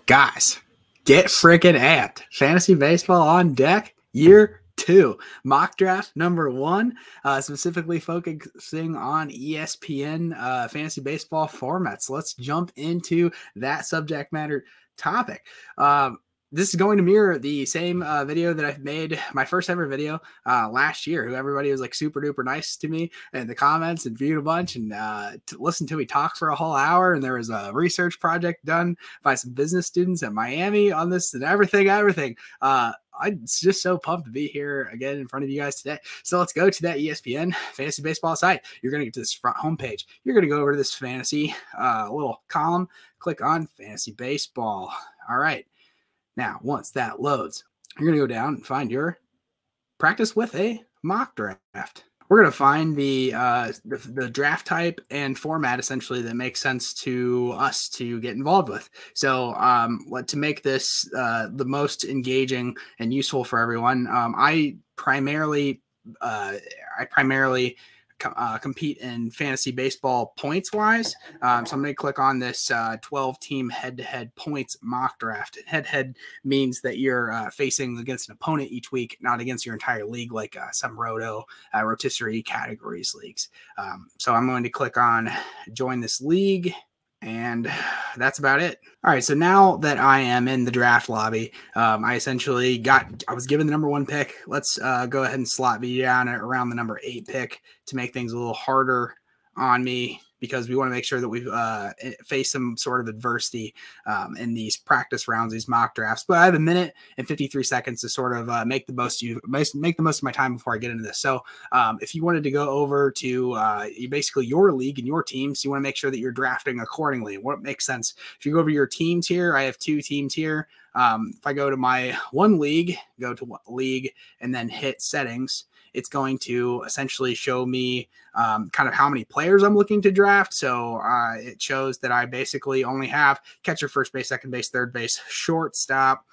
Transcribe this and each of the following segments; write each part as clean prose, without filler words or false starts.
Guys, get freaking amped. Fantasy baseball on deck, year 2. Mock draft number 1, specifically focusing on ESPN fantasy baseball formats. Let's jump into that subject matter topic. This is going to mirror the same video that I've made, my first ever video last year. Everybody was like super duper nice to me in the comments and viewed a bunch and to listen to me talk for a whole hour. And there was a research project done by some business students at Miami on this and everything. I'm just so pumped to be here again in front of you guys today. So let's go to that ESPN fantasy baseball site. You're going to get to this front homepage. You're going to go over to this fantasy little column, click on fantasy baseball. All right. Now, once that loads, you're going to go down and find your practice with a mock draft. We're going to find the draft type and format essentially that makes sense to us to get involved with. So to make this the most engaging and useful for everyone, I primarily compete in fantasy baseball points wise. So I'm going to click on this 12-team head-to-head points mock draft. Head-to-head means that you're facing against an opponent each week, not against your entire league like some rotisserie categories leagues. So I'm going to click on join this league. And that's about it. All right, so now that I am in the draft lobby, I was given the number 1 pick. Let's go ahead and slot me down at around the number 8 pick to make things a little harder on me, because we want to make sure that we face some sort of adversity in these practice rounds, these mock drafts. But I have 1 minute and 53 seconds to sort of make the most of my time before I get into this. So if you wanted to go over to basically your league and your teams, you want to make sure that you're drafting accordingly. What makes sense? If you go over your teams here, I have 2 teams here. If I go to my one league, go to league, and then hit settings, it's going to essentially show me kind of how many players I'm looking to draft. So it shows that I basically only have catcher, first base, second base, third base, shortstop,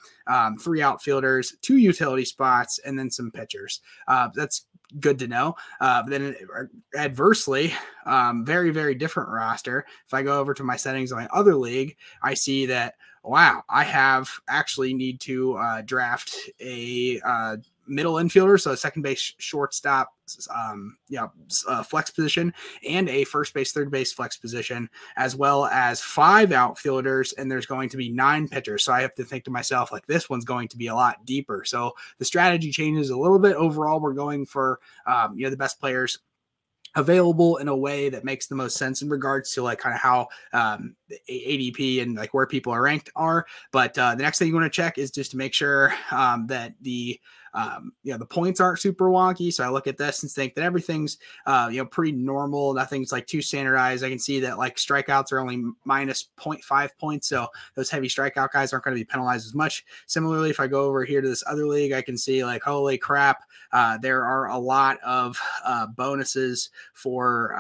3 outfielders, 2 utility spots, and then some pitchers. That's good to know. But then adversely, very, very different roster. If I go over to my settings on my other league, I see that, wow, I need to draft a middle infielder, so a second base, shortstop, flex position, and a first base, third base flex position, as well as 5 outfielders, and there's going to be 9 pitchers. So I have to think to myself, like, this one's going to be a lot deeper. So the strategy changes a little bit. Overall, we're going for the best players available in a way that makes the most sense in regards to like kind of how ADP and like where people are ranked are. But the next thing you want to check is just to make sure that the points aren't super wonky. So I look at this and think that everything's pretty normal. Nothing's like too standardized. I can see that like strikeouts are only minus 0.5 points. So those heavy strikeout guys aren't going to be penalized as much. Similarly, if I go over here to this other league, I can see like, holy crap, there are a lot of bonuses for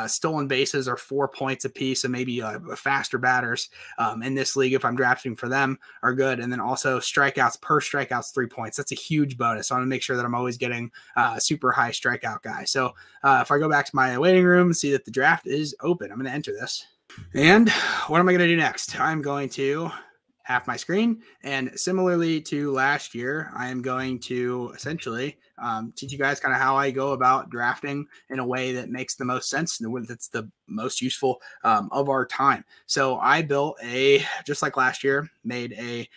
stolen bases are 4 points a piece, and maybe faster batters in this league, if I'm drafting for them, are good. And then also strikeouts per strikeouts 3 points. That's a huge bonus. So I want to make sure that I'm always getting super high strikeout guy. So if I go back to my waiting room and see that the draft is open, I'm going to enter this. And what am I going to do next? I'm going to half my screen, and similarly to last year, I am going to essentially teach you guys kind of how I go about drafting in a way that makes the most sense and that's the most useful of our time. So I built just like last year, made a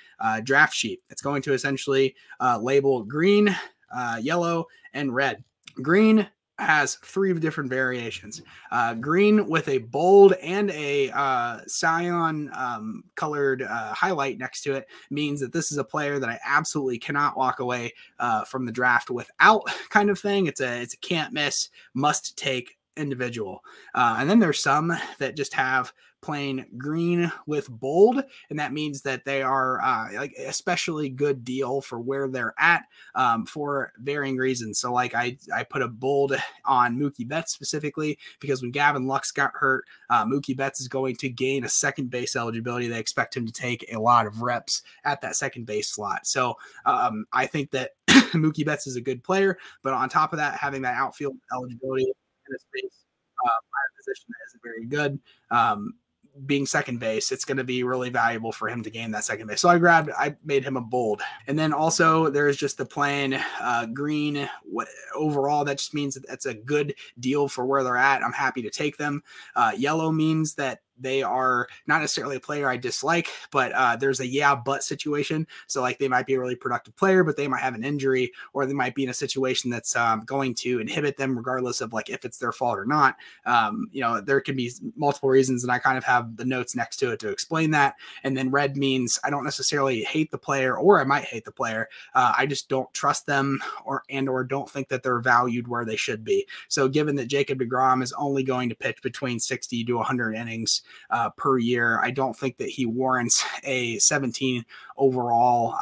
draft sheet. It's going to essentially label green, yellow, and red. Green has 3 different variations. Green with a bold and a cyan colored highlight next to it means that this is a player that I absolutely cannot walk away from the draft without kind of thing. It's a can't miss, must take individual. And then there's some that just have plain green with bold, and that means that they are like especially good deal for where they're at for varying reasons. So like I put a bold on Mookie Betts specifically because when Gavin Lux got hurt, Mookie Betts is going to gain a second base eligibility. They expect him to take a lot of reps at that second base slot. So I think that Mookie Betts is a good player, but on top of that, having that outfield eligibility in a space position that isn't very good. being second base, it's going to be really valuable for him to gain that second base. So I made him a bold. And then also there's just the plain green. Overall, that just means that that's a good deal for where they're at. I'm happy to take them. Yellow means that they are not necessarily a player I dislike, but there's a yeah, but situation. So like they might be a really productive player, but they might have an injury, or they might be in a situation that's going to inhibit them regardless of like if it's their fault or not. You know, there can be multiple reasons, and I kind of have the notes next to it to explain that. And then red means I don't necessarily hate the player, or I might hate the player. I just don't trust them or don't think that they're valued where they should be. So given that Jacob deGrom is only going to pitch between 60 to 100 innings per year, I don't think that he warrants a 17 overall,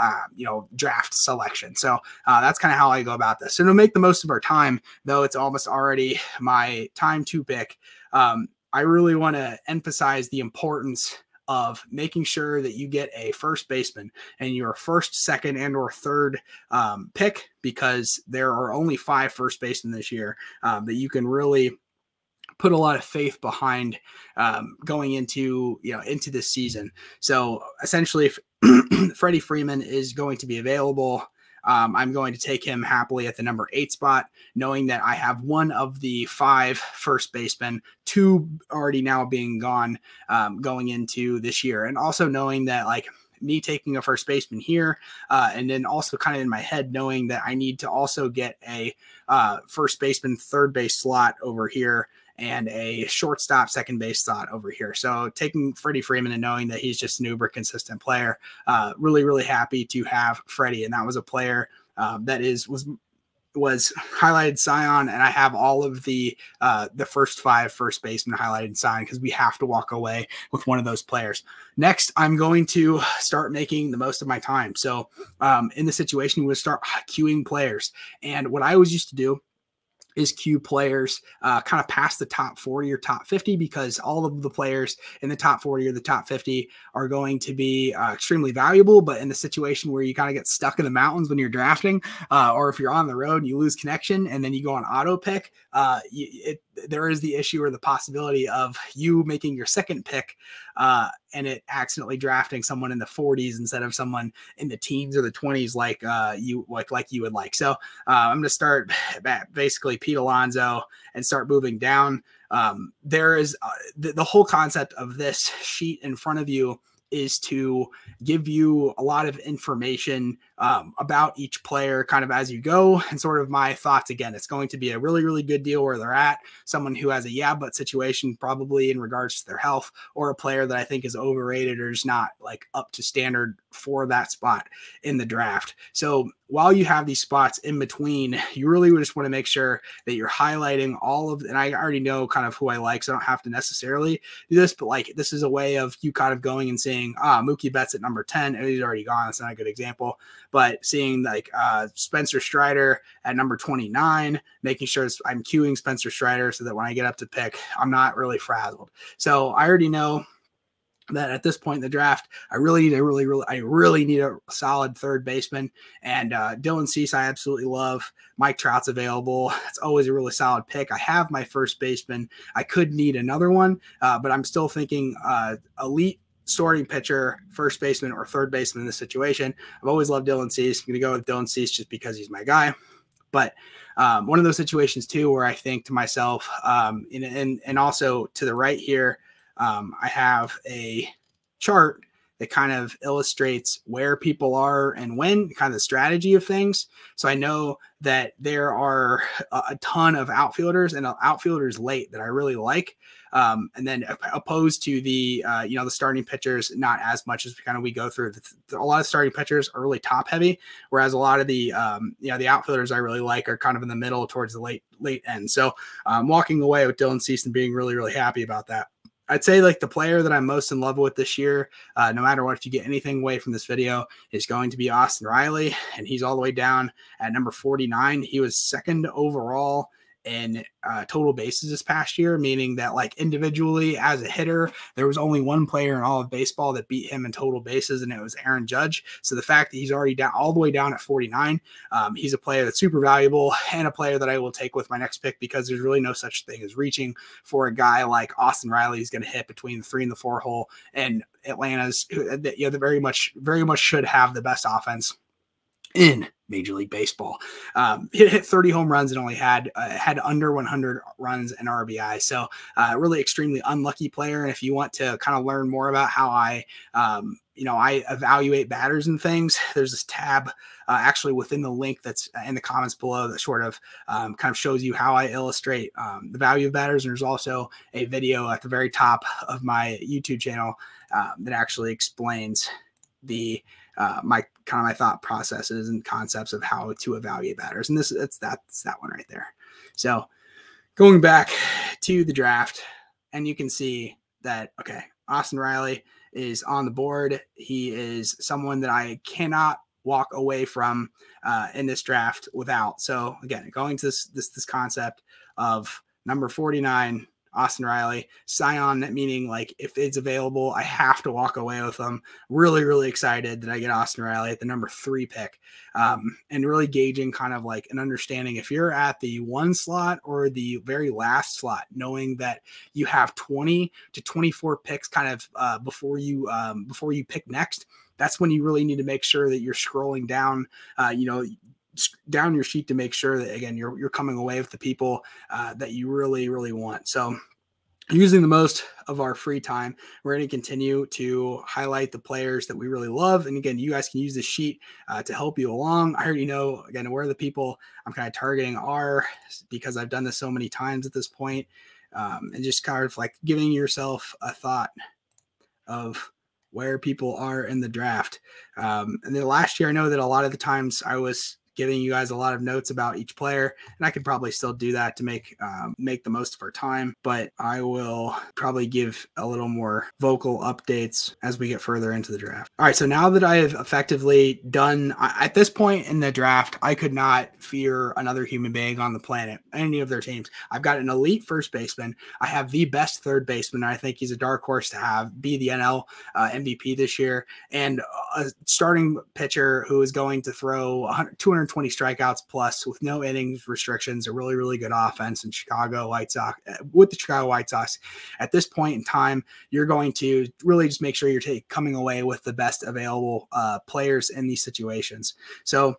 draft selection. So that's kind of how I go about this. So to make the most of our time, though it's almost already my time to pick, I really want to emphasize the importance of making sure that you get a first baseman and your first, second, and or third pick, because there are only 5 first basemen this year that you can really put a lot of faith behind going into this season. So essentially, if Freddie Freeman is going to be available, I'm going to take him happily at the number 8 spot, knowing that I have one of the 5 first basemen, 2 already now being gone going into this year. And also knowing that like me taking a first baseman here, and then also kind of in my head knowing that I need to also get a first baseman, third base slot over here, and a shortstop, second base slot over here. So taking Freddie Freeman and knowing that he's just an uber consistent player, really, really happy to have Freddie. And that was a player that was highlighted Scion, and I have all of the first 5 first basemen highlighted Scion because we have to walk away with one of those players. Next, I'm going to start making the most of my time. So in the situation, we would start queuing players. And what I always used to do is queue players kind of past the top 40 or top 50, because all of the players in the top 40 or the top 50 are going to be extremely valuable. But in the situation where you kind of get stuck in the mountains when you're drafting, or if you're on the road and you lose connection and then you go on auto pick, there is the issue or the possibility of you making your second pick and it accidentally drafting someone in the 40s instead of someone in the teens or the 20s like you would like. So I'm going to start basically Pete Alonso and start moving down. There is the whole concept of this sheet in front of you is to give you a lot of information about each player kind of as you go, and sort of my thoughts. Again, it's going to be a really, really good deal where they're at, someone who has a yeah, but situation probably in regards to their health, or a player that I think is overrated or is not like up to standard for that spot in the draft. So while you have these spots in between, you really just want to make sure that you're highlighting all of, and I already know kind of who I like, so I don't have to necessarily do this, but like this is a way of you kind of going and saying, Mookie Betts at number 10, and he's already gone. That's not a good example, but seeing like Spencer Strider at number 29, making sure I'm queuing Spencer Strider so that when I get up to pick, I'm not really frazzled. So I already know that at this point in the draft, I really need a solid third baseman. And Dylan Cease, I absolutely love. Mike Trout's available. It's always a really solid pick. I have my first baseman. I could need another one, but I'm still thinking elite starting pitcher, first baseman, or third baseman in this situation. I've always loved Dylan Cease. I'm going to go with Dylan Cease just because he's my guy. But one of those situations too, where I think to myself, and also to the right here, I have a chart that kind of illustrates where people are and when, kind of the strategy of things. So I know that there are a ton of outfielders and outfielders late that I really like. And then opposed to the, the starting pitchers, not as much as we go through. A lot of starting pitchers are really top heavy, whereas a lot of the, the outfielders I really like are kind of in the middle towards the late end. So I'm walking away with Dylan Cease and being really, really happy about that. I'd say like the player that I'm most in love with this year, no matter what, if you get anything away from this video, is going to be Austin Riley. And he's all the way down at number 49. He was second overall in total bases this past year, meaning that like individually as a hitter, there was only one player in all of baseball that beat him in total bases, and it was Aaron Judge. So the fact that he's already down all the way down at 49, he's a player that's super valuable and a player that I will take with my next pick, because there's really no such thing as reaching for a guy like Austin Riley. He's going to hit between the 3 and the 4 hole, and Atlanta's, that very much should have the best offense in Major League Baseball. He hit 30 home runs and only had under 100 runs and RBI. So really extremely unlucky player. And if you want to kind of learn more about how I evaluate batters and things, there's this tab actually within the link that's in the comments below that sort of kind of shows you how I illustrate the value of batters. And there's also a video at the very top of my YouTube channel that actually explains the my thought processes and concepts of how to evaluate batters. And that's that one right there. So going back to the draft, and you can see that, okay, Austin Riley is on the board. He is someone that I cannot walk away from in this draft without. So again, going to this concept of number 49, Austin Riley, Scion, meaning like if it's available, I have to walk away with them. Really, really excited that I get Austin Riley at the number 3 pick, and really gauging kind of like an understanding if you're at the 1 slot or the very last slot, knowing that you have 20 to 24 picks kind of before you pick next. That's when you really need to make sure that you're scrolling down, down your sheet to make sure that, again, you're coming away with the people that you really, really want. So using the most of our free time, we're going to continue to highlight the players that we really love. And again, you guys can use this sheet to help you along. I already know, again, where the people I'm kind of targeting are, because I've done this so many times at this point, and just kind of like giving yourself a thought of where people are in the draft. And then last year, I know that a lot of the times I was giving you guys a lot of notes about each player, and I could probably still do that to make the most of our time, but I will probably give a little more vocal updates as we get further into the draft. All right, so now that I have effectively done, at this point in the draft, I could not fear another human being on the planet, any of their teams. I've got an elite first baseman. I have the best third baseman. I think he's a dark horse to be the NL MVP this year, and a starting pitcher who is going to throw 220 strikeouts plus with no innings restrictions, a really, really good offense in Chicago White Sox, with the Chicago White Sox. At this point in time, you're going to really just make sure you're coming away with the best available players in these situations. So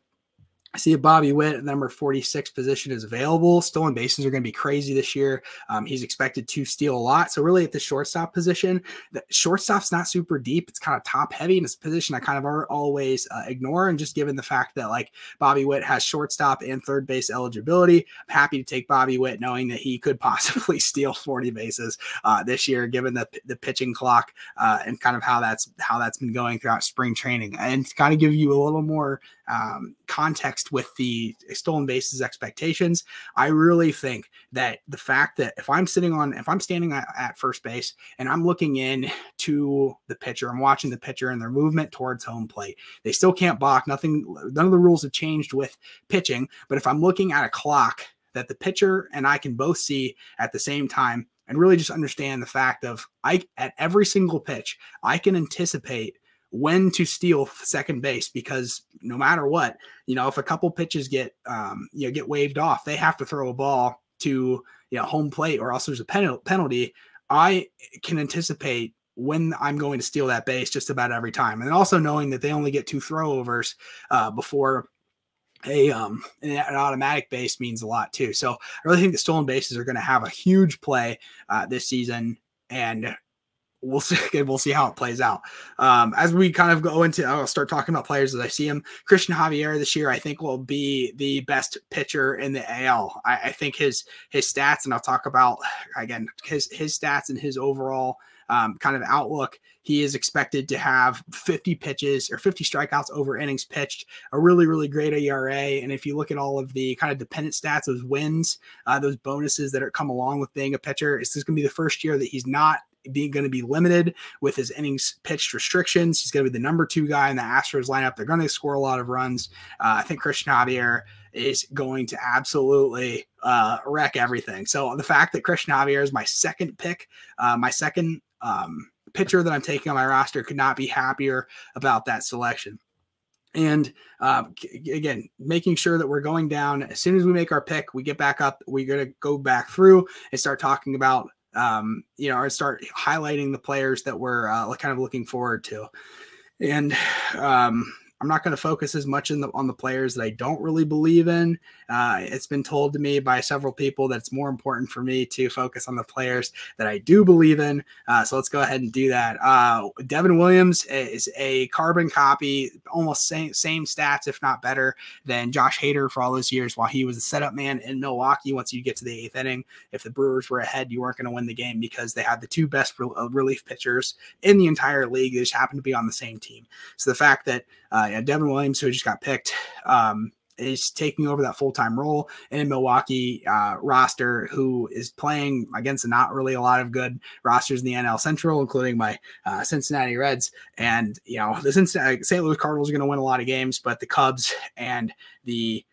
I see a Bobby Witt at number 46 position is available. Stolen bases are going to be crazy this year. He's expected to steal a lot. So really at the shortstop position, the shortstop's not super deep. It's kind of top heavy in this position. I kind of always ignore. And just given the fact that like Bobby Witt has shortstop and third base eligibility, I'm happy to take Bobby Witt knowing that he could possibly steal 40 bases this year, given the pitching clock and kind of how that's been going throughout spring training. And to kind of give you a little more context with the stolen bases expectations, I really think that the fact that if I'm standing at first base and I'm looking in to the pitcher, I'm watching the pitcher and their movement towards home plate, they still can't balk. None of the rules have changed with pitching. But if I'm looking at a clock that the pitcher and I can both see at the same time, and really just understand the fact of at every single pitch, I can anticipate when to steal second base, because no matter what, if a couple pitches get waved off, they have to throw a ball to home plate, or else there's a penalty. I can anticipate when I'm going to steal that base just about every time. And also knowing that they only get 2 throwovers before an automatic base means a lot too. So I really think the stolen bases are going to have a huge play this season, and we'll see how it plays out. As we kind of go into, I'll start talking about players as I see them. Christian Javier this year, I think, will be the best pitcher in the AL. I think his stats, and I'll talk about again his stats and his overall kind of outlook. He is expected to have 50 pitches or 50 strikeouts over innings pitched, a really, really great ERA. And if you look at all of the kind of dependent stats, those wins, those bonuses that come along with being a pitcher, this is going to be the first year that he's not going to be limited with his innings pitched restrictions. He's going to be the number 2 guy in the Astros lineup. They're going to score a lot of runs. I think Christian Javier is going to absolutely wreck everything. So the fact that Christian Javier is my second pick, my second pitcher that I'm taking on my roster, could not be happier about that selection. And again, making sure that we're going down as soon as we make our pick, we get back up, we're going to go back through and start talking about, or start highlighting the players that we're kind of looking forward to. And I'm not going to focus as much on the players that I don't really believe in. It's been told to me by several people that it's more important for me to focus on the players that I do believe in. So let's go ahead and do that. Devin Williams is a carbon copy, almost same stats, if not better, than Josh Hader for all those years while he was a setup man in Milwaukee. Once you get to the 8th inning, if the Brewers were ahead, you weren't going to win the game because they had the two best relief pitchers in the entire league. They just happened to be on the same team. So the fact that Devin Williams, who just got picked, is taking over that full-time role in a Milwaukee roster, who is playing against not really a lot of good rosters in the NL Central, including my Cincinnati Reds. And, the St. Louis Cardinals are going to win a lot of games, but the Cubs and the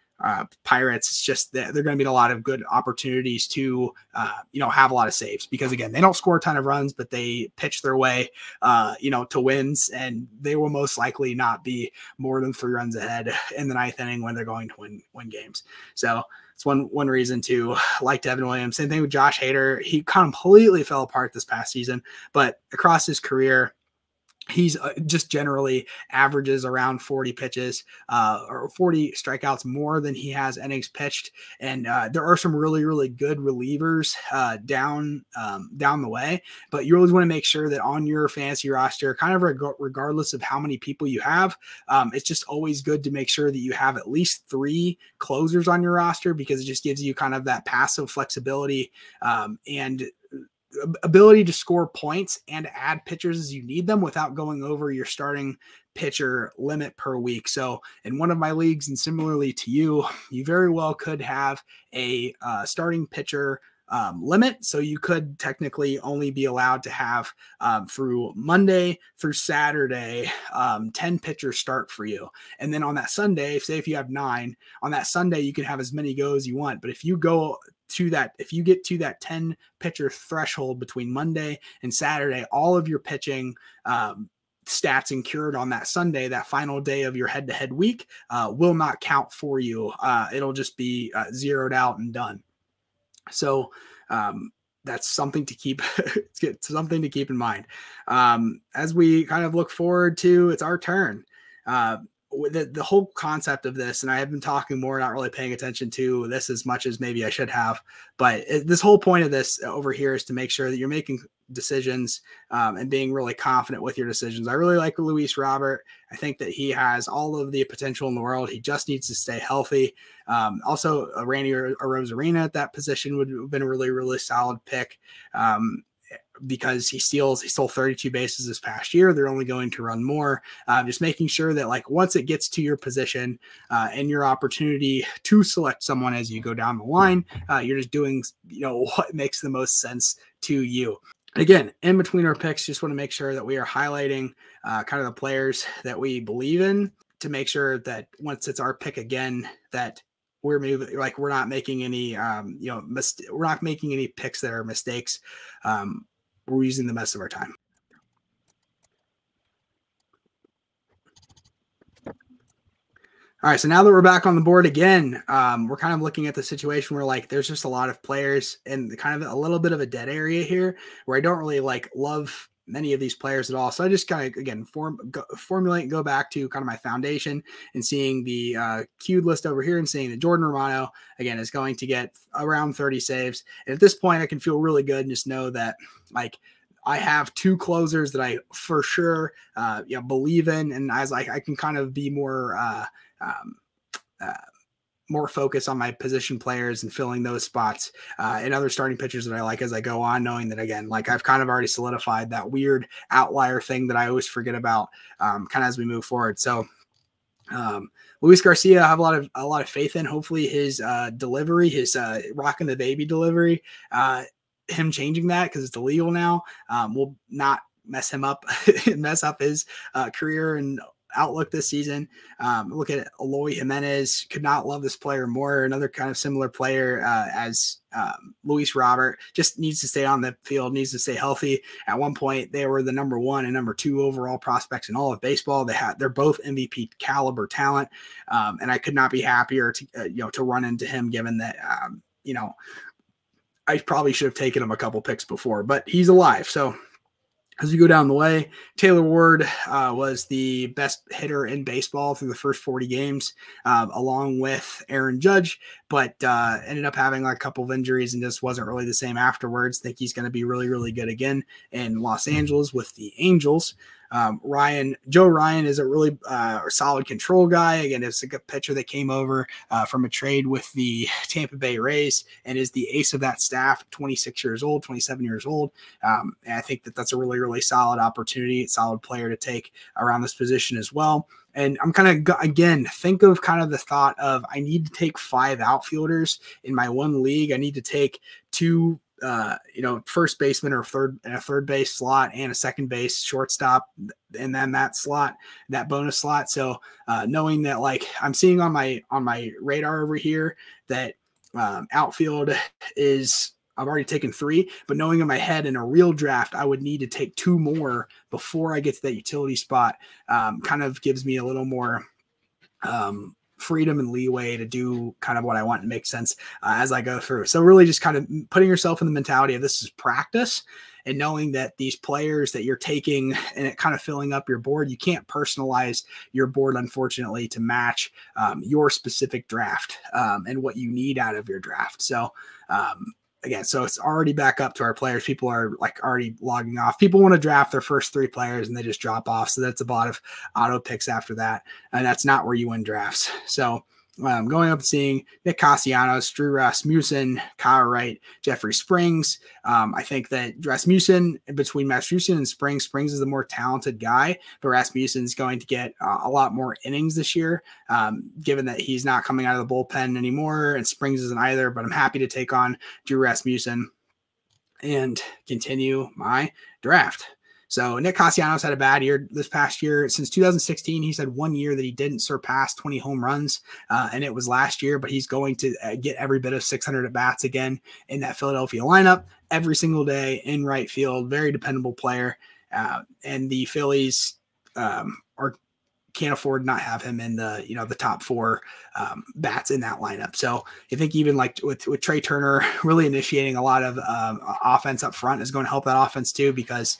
Pirates, it's just they're going to be a lot of good opportunities to have a lot of saves, because again, they don't score a ton of runs, but they pitch their way to wins, and they will most likely not be more than 3 runs ahead in the 9th inning when they're going to win games. So it's one reason to like Devin Williams. Same thing with Josh Hader. He completely fell apart this past season, but across his career, he's just generally averages around 40 pitches or 40 strikeouts more than he has innings pitched. And there are some really, really good relievers down the way, but you always want to make sure that on your fantasy roster, kind of regardless of how many people you have, it's just always good to make sure that you have at least 3 closers on your roster, because it just gives you kind of that passive flexibility and ability to score points and add pitchers as you need them without going over your starting pitcher limit per week. So in one of my leagues, and similarly to you very well could have a starting pitcher limit. So you could technically only be allowed to have through Monday through Saturday, 10 pitchers start for you. And then on that Sunday, say if you have 9, on that Sunday, you can have as many go as you want. But if you get to that 10 pitcher threshold between Monday and Saturday, all of your pitching stats incurred on that Sunday, that final day of your head-to-head week, will not count for you. It'll just be zeroed out and done. So that's something to keep in mind. As we kind of look forward to, it's our turn. The whole concept of this, and I have been talking more, not really paying attention to this as much as maybe I should have, but this whole point of this over here is to make sure that you're making decisions and being really confident with your decisions. I really like Luis Robert. I think that he has all of the potential in the world. He just needs to stay healthy. Also, Randy Arozarena at that position would have been a really, really solid pick. Because he stole 32 bases this past year. They're only going to run more. Just making sure that once it gets to your position and your opportunity to select someone as you go down the line, you're just doing what makes the most sense to you. Again, in between our picks, just want to make sure that we are highlighting kind of the players that we believe in, to make sure that once it's our pick again, that we're moving, we're not making any we're not making any picks that are mistakes. We're using the best of our time. All right, so now that we're back on the board again, we're kind of looking at the situation where there's just a lot of players and kind of a little bit of a dead area here where I don't really love many of these players at all. So I just kind of, again, formulate and go back to kind of my foundation and seeing the queued list over here and seeing that Jordan Romano, again, is going to get around 30 saves. And at this point, I can feel really good and just know that I have 2 closers that I for sure believe in, and as I can kind of be more focused on my position players and filling those spots and other starting pitchers that I like as I go on, knowing that, again, I've kind of already solidified that weird outlier thing that I always forget about kind of as we move forward. So Luis Garcia, I have a lot of faith in. Hopefully his delivery, his rocking the baby delivery, him changing that because it's illegal now, will not mess him up, mess up his career and outlook this season. Look at Eloy Jimenez. Could not love this player more. Another kind of similar player as Luis Robert. Just needs to stay on the field, needs to stay healthy. At one point, they were the number 1 and number 2 overall prospects in all of baseball. They're both MVP caliber talent, and I could not be happier to run into him, given that I probably should have taken him a couple picks before, but he's alive. So as we go down the way, Taylor Ward was the best hitter in baseball through the first 40 games, along with Aaron Judge, but ended up having like a couple of injuries and just wasn't really the same afterwards. Think he's going to be really, really good again in Los Angeles with the Angels. Joe Ryan is a really solid control guy. Again, it's a good pitcher that came over from a trade with the Tampa Bay Rays and is the ace of that staff, 26 years old, 27 years old. And I think that's a really, really solid opportunity, solid player to take around this position as well. And I'm kind of, again, think of kind of the thought of I need to take 5 outfielders in my one league. I need to take 2 first baseman or third base slot and a second base shortstop, and then that bonus slot. So knowing that, like, I'm seeing on my radar over here that outfield is, I've already taken 3, but knowing in my head in a real draft, I would need to take 2 more before I get to that utility spot. Kind of gives me a little more freedom and leeway to do kind of what I want and make sense as I go through. So really just kind of putting yourself in the mentality of this is practice, and knowing that these players that you're taking and it kind of filling up your board, you can't personalize your board, unfortunately, to match your specific draft and what you need out of your draft. So again, so it's already back up to our players. People are like already logging off. People want to draft their first 3 players and they just drop off. So that's a lot of auto picks after that. And that's not where you win drafts. So going up and seeing Nick Castellanos, Drew Rasmussen, Kyle Wright, Jeffrey Springs. I think that between Rasmussen and Springs is the more talented guy, but Rasmussen is going to get a lot more innings this year, given that he's not coming out of the bullpen anymore, and Springs isn't either. But I'm happy to take on Drew Rasmussen and continue my draft. So Nick Castellanos had a bad year this past year. Since 2016, he's had 1 year that he didn't surpass 20 home runs, and it was last year, but he's going to get every bit of 600 at-bats again in that Philadelphia lineup every single day in right field. Very dependable player, and the Phillies can't afford not have him in the top 4 bats in that lineup. So I think even like with Trey Turner really initiating a lot of offense up front is going to help that offense too, because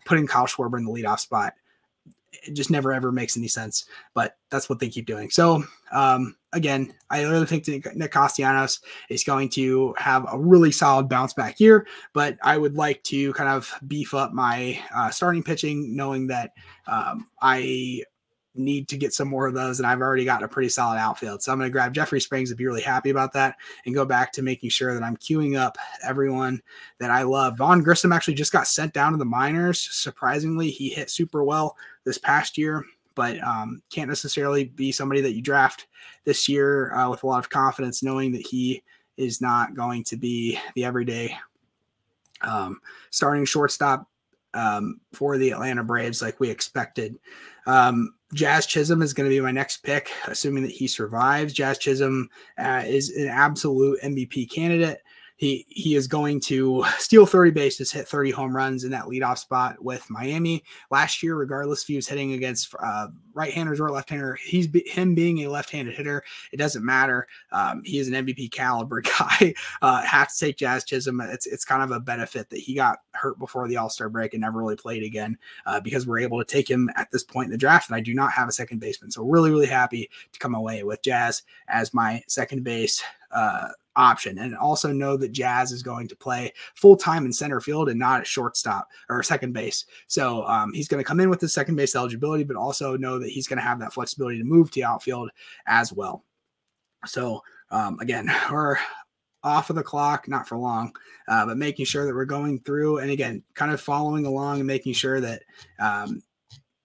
putting Kyle Schwarber in the leadoff spot, it just never ever makes any sense, but that's what they keep doing. So again, I really think Nick Castellanos is going to have a really solid bounce back year, but I would like to kind of beef up my starting pitching, knowing that I need to get some more of those, and I've already got a pretty solid outfield. So I'm going to grab Jeffrey Springs and be really happy about that, and go back to making sure that I'm queuing up everyone that I love. Vaughn Grissom actually just got sent down to the minors. Surprisingly, he hit super well this past year, but can't necessarily be somebody that you draft this year with a lot of confidence, knowing that he is not going to be the everyday starting shortstop for the Atlanta Braves like we expected. Jazz Chisholm is going to be my next pick, assuming that he survives. Jazz Chisholm is an absolute MVP candidate. He is going to steal 30 bases, hit 30 home runs in that leadoff spot with Miami. Last year, regardless if he was hitting against right-handers or left-hander, him being a left-handed hitter, it doesn't matter. He is an MVP caliber guy. Have to take Jazz Chisholm. It's kind of a benefit that he got hurt before the All-Star break and never really played again, because we're able to take him at this point in the draft, and I do not have a second baseman. So really, really happy to come away with Jazz as my second base option, and also know that Jazz is going to play full-time in center field and not at shortstop or second base. So he's going to come in with the second base eligibility, but also know that he's going to have that flexibility to move to outfield as well. So again, we're off of the clock, not for long, but making sure that we're going through, and again, kind of following along and making sure that,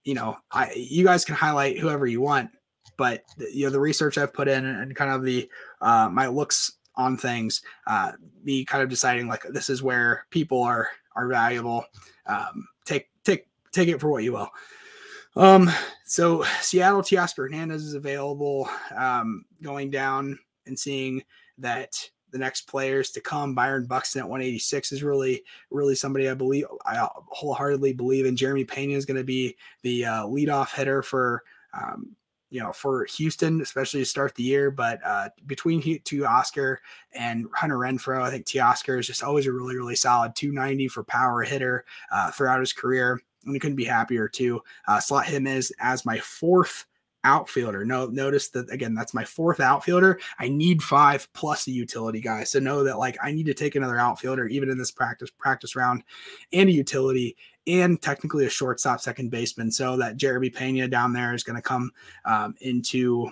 you guys can highlight whoever you want, but the research I've put in and kind of the, my looks on things, me kind of deciding like, this is where people are valuable. Take it for what you will. So Seattle, Teoscar Hernandez is available. Going down and seeing that the next players to come, Byron Buxton at 186 is really somebody I wholeheartedly believe in. Jeremy Pena is going to be the leadoff hitter for for Houston, especially to start the year. But between Teoscar and Hunter Renfroe, I think Teoscar is just always a really solid 290 for power hitter throughout his career. And we couldn't be happier to slot him as my fourth outfielder. Notice that again, that's my fourth outfielder. I need 5 plus a utility guy. So know that like I need to take another outfielder even in this practice round, and a utility, and technically a shortstop, second baseman. So that Jeremy Pena down there is going to come into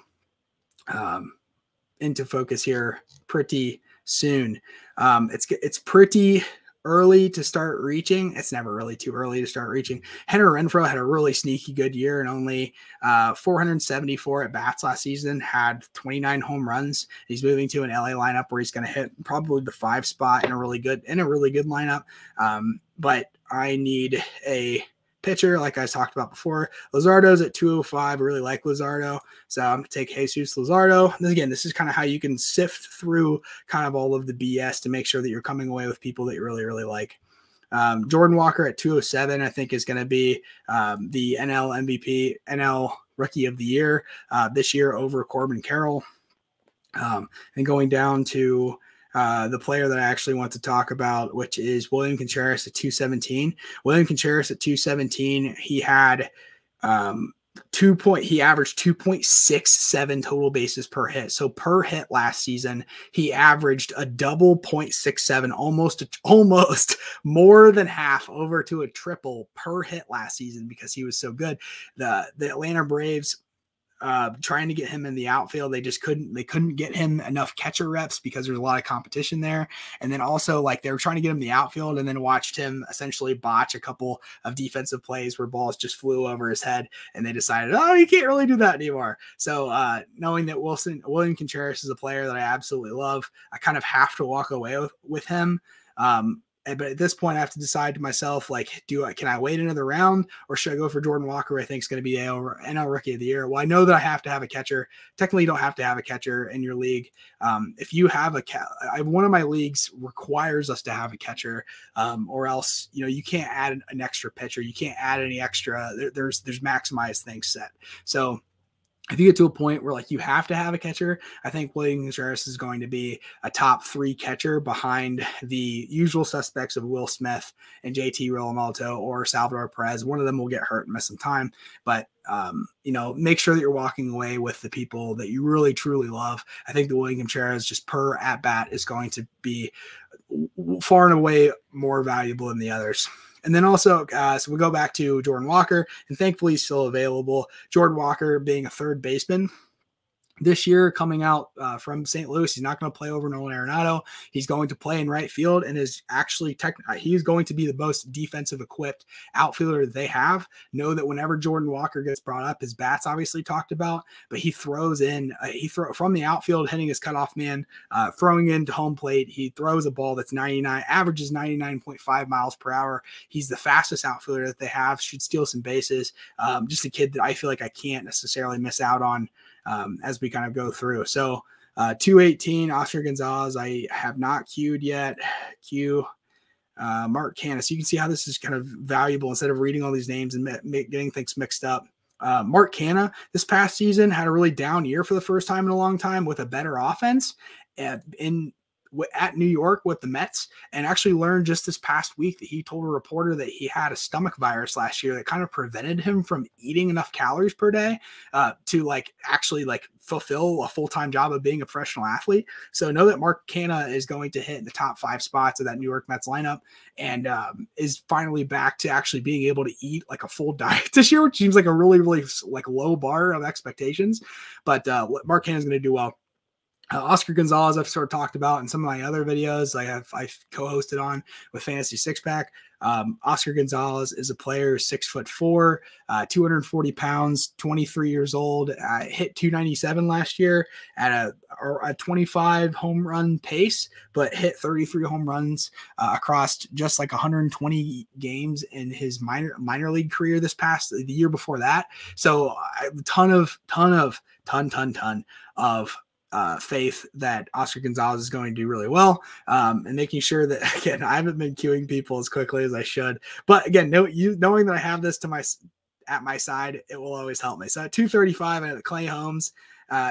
focus here pretty soon. It's pretty early to start reaching. It's never really too early to start reaching. Hunter Renfroe had a really sneaky good year and only 474 at bats last season, had 29 home runs. He's moving to an LA lineup where he's going to hit probably the 5 spot in a really good lineup. But I need a pitcher, like I talked about before. Luzardo's at 205. I really like Luzardo, so I'm going to take Jesus Luzardo. And again, this is kind of how you can sift through kind of all of the BS to make sure that you're coming away with people that you really like. Jordan Walker at 207, I think, is going to be the NL MVP, NL Rookie of the Year this year over Corbin Carroll. And going down to the player that I actually want to talk about, which is William Contreras at 217. William Contreras at 217, he had he averaged 2.67 total bases per hit. So per hit last season, he averaged a double 0.67, almost more than half over to a triple per hit last season because he was so good. The Atlanta Braves, trying to get him in the outfield, they couldn't get him enough catcher reps because there's a lot of competition there. And then also like they were trying to get him in the outfield and then watched him essentially botch a couple of defensive plays where balls just flew over his head, and they decided, oh, you can't really do that anymore. So knowing that William Contreras is a player that I absolutely love, I kind of have to walk away with him. But at this point, I have to decide to myself, like, can I wait another round, or should I go for Jordan Walker? I think is going to be the NL Rookie of the Year. Well, I know that I have to have a catcher. Technically, you don't have to have a catcher in your league. If you have one of my leagues requires us to have a catcher, or else you can't add an extra pitcher. You can't add any extra. There's maximized things set. So if you get to a point where like you have to have a catcher, I think William Contreras is going to be a top 3 catcher behind the usual suspects of Will Smith and JT Realmuto or Salvador Perez. One of them will get hurt and miss some time, but make sure that you're walking away with the people that you really truly love. I think the William Contreras just per at bat is going to be far and away more valuable than the others. And then also, so we go back to Jordan Walker, and thankfully he's still available. Jordan Walker being a third baseman this year, coming out from St. Louis. He's not going to play over Nolan Arenado. He's going to play in right field, and is actually he's going to be the most defensive equipped outfielder that they have. Know that whenever Jordan Walker gets brought up, his bat's obviously talked about, but he throws in, from the outfield, hitting his cutoff man, throwing into home plate. He throws a ball that's averages 99.5 miles per hour. He's the fastest outfielder that they have, should steal some bases. Just a kid that I feel like I can't necessarily miss out on as we kind of go through. So 218, Oscar Gonzalez, I have not queued yet. Mark Canha. So you can see how this is kind of valuable instead of reading all these names and getting things mixed up. Mark Canha this past season had a really down year for the first time in a long time with a better offense at New York with the Mets, and actually learned just this past week that he told a reporter that he had a stomach virus last year that kind of prevented him from eating enough calories per day to actually fulfill a full-time job of being a professional athlete. So know that Mark Canha is going to hit in the top 5 spots of that New York Mets lineup, and is finally back to actually being able to eat like a full diet this year, which seems like a really low bar of expectations. But Mark Canha is going to do well. Oscar Gonzalez, I've sort of talked about in some of my other videos I've co-hosted on with Fantasy Six Pack. Oscar Gonzalez is a player, 6'4", 240 pounds, 23 years old, hit 297 last year at a 25 home run pace, but hit 33 home runs across just like 120 games in his minor league career the year before that. So a ton of faith that Oscar Gonzalez is going to do really well, and making sure that, again, I haven't been queuing people as quickly as I should, but again, knowing that I have this at my side, it will always help me. So at 235, I know that Clay Holmes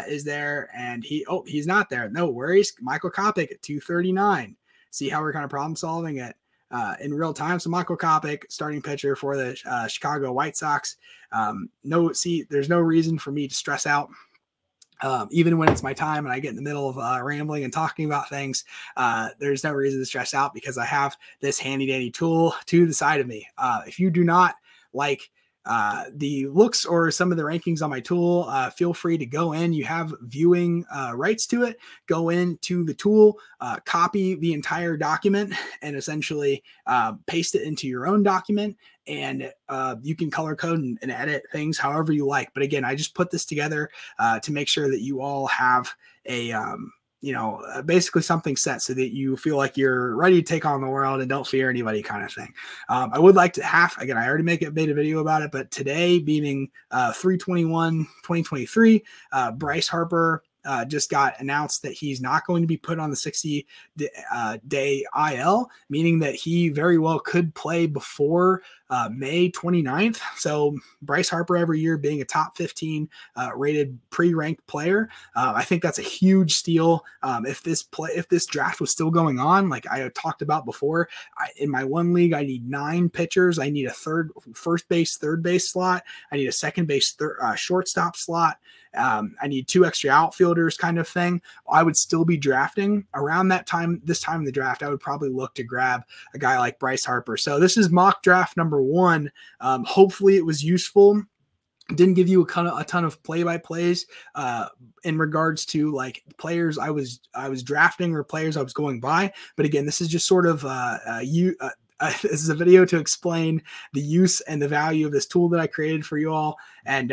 is there, and he's not there. No worries. Michael Kopech at 239. See how we're kind of problem solving it in real time. So Michael Kopech, starting pitcher for the Chicago White Sox. There's no reason for me to stress out. Even when it's my time and I get in the middle of rambling and talking about things, there's no reason to stress out because I have this handy dandy tool to the side of me. If you do not like the looks or some of the rankings on my tool, feel free to go in. You have viewing rights to it. Go into the tool, copy the entire document, and essentially paste it into your own document. And you can color code and edit things however you like. But again, I just put this together to make sure that you all have a basically something set so that you feel like you're ready to take on the world and don't fear anybody, kind of thing. I would like to again, I already made a video about it, but today being 3/21/2023, Bryce Harper just got announced that he's not going to be put on the 60-day IL, meaning that he very well could play before May 29th. So Bryce Harper every year being a top 15 rated pre-ranked player. I think that's a huge steal. If this draft was still going on, like I talked about before, in my one league, I need 9 pitchers. I need a first base, third base slot. I need a second base, shortstop slot. I need 2 extra outfielders, kind of thing. I would still be drafting around this time in the draft. I would probably look to grab a guy like Bryce Harper. So this is mock draft number 1. Hopefully it was useful. Didn't give you a ton of play-by-plays in regards to like players I was drafting or players I was going by. But again, this is just sort of this is a video to explain the use and the value of this tool that I created for you all. And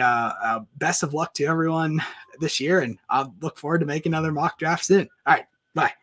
best of luck to everyone this year. And I'll look forward to making another mock draft soon. All right, bye.